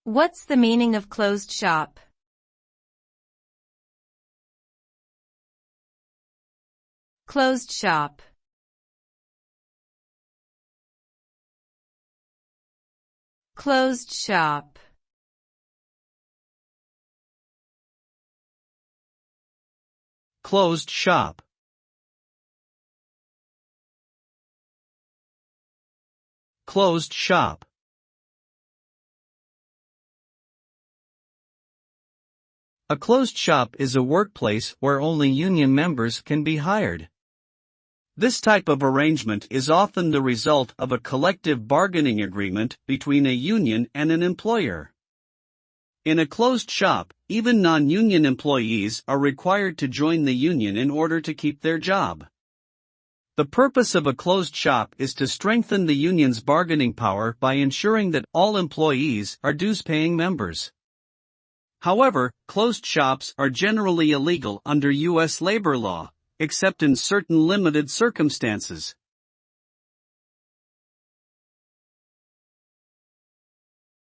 What's the meaning of closed shop? Closed shop. Closed shop. Closed shop. Closed shop. A closed shop is a workplace where only union members can be hired. This type of arrangement is often the result of a collective bargaining agreement between a union and an employer. In a closed shop, even non-union employees are required to join the union in order to keep their job. The purpose of a closed shop is to strengthen the union's bargaining power by ensuring that all employees are dues-paying members. However, closed shops are generally illegal under U.S. labor law, except in certain limited circumstances.